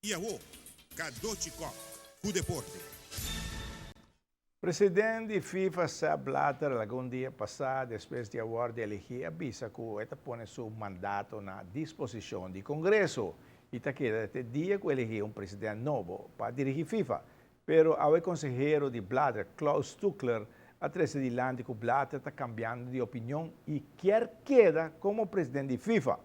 Iawo, Kadochikok, ku deporte. Presidente FIFA Sepp Blatter algum dia passado, depois de award eleger, avisa que ele põe seu mandato na disposição do Congresso e está querendo até dia que eleger presidente novo para dirigir FIFA. Pero o conselheiro de Blatter, Klaus Stuckler, atrás de land que Blatter está cambiando de opinião e quer queda como presidente de FIFA.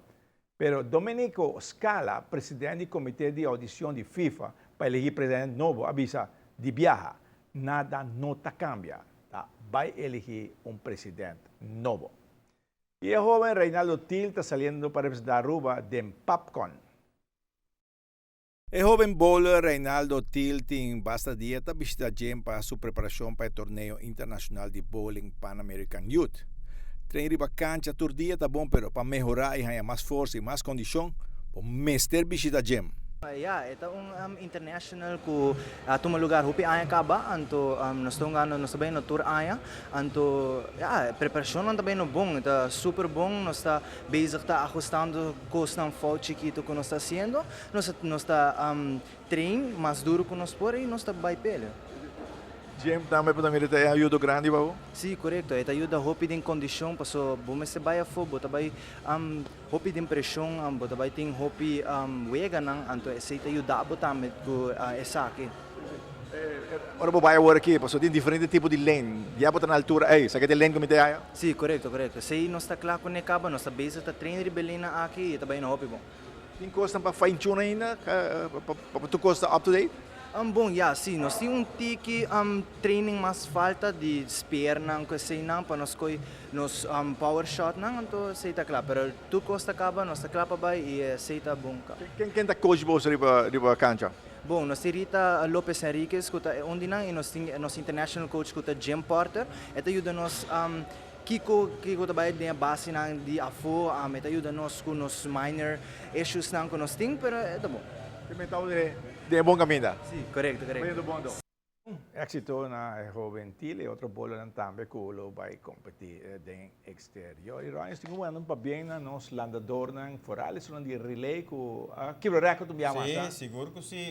Pero Domenico Scala, presidente do comitê de audição de FIFA, para eleger presidente novo, avisa de viaja. Nada não cambia. Tá? Vai eleger presidente novo. E o jovem Reinaldo Til está saliendo para representar Aruba de Popcorn. O jovem bowler Reinaldo Til tem basta dieta visita para sua preparação para o torneio internacional de bowling Pan American Youth. Treino riba cancha tur dia tá bom, pero para melhorar e ganhar mais força e mais condição, o mestre visita gym. Ito international ko atong lugar hupi aya ka ba anto nos tongano nos sabay no tour aya anto preparasyon ang tabay no bong ita super bong nos ta basic ta ajustando cost ng fall chiquito que nos está haciendo nos ta train mais duro que nos por e nos ta by pele. Gym também para mim é ajuda grande ba? Sim, correto. Ita ajuda hopi din kondisyon paso bumese baya fo botabay hopi din presyon botabay ting hopi wega nang anto esa ita ajuda botamet ko esaki. Ora vai agora aqui, paso tem diferente tipo de lane. Já bota na altura, sa que tem lane como tem aí? Sim, correto. Sei nos ta claro ne kaba nos ta base ta train rebelina aqui ita bay no hopi bom. Tem costa para fine tune ainda, para tu costa up to date? Bom, sim, nós temos tiki training mais falta de spear nang kasi nang panoskoy nos power shot nang anto sei ta claro, pero tu costa acaba nós ta claro ba e sei ta bom ka. Quem tá coach boss riba cancha? Bom, nós Rita Lopez Enriquez kuta onde nang e nos international coach kuta Jim Porter, eta ajuda nos Kiko tabayad niya base nang di afo, eta ajuda nos com nos minor issues nang nos ting, pero eto bom. Então, de bom caminho. Sim, correto. Muito bom. Éxito na jovem Til e outro bolo ng tambe kulo vai competir em exterior. E Ryan, tingnan mo anong pabiyeng na nos landador ng Forales, ng relay ko. Kibro record tumbiyaman Sim, seguro que sim.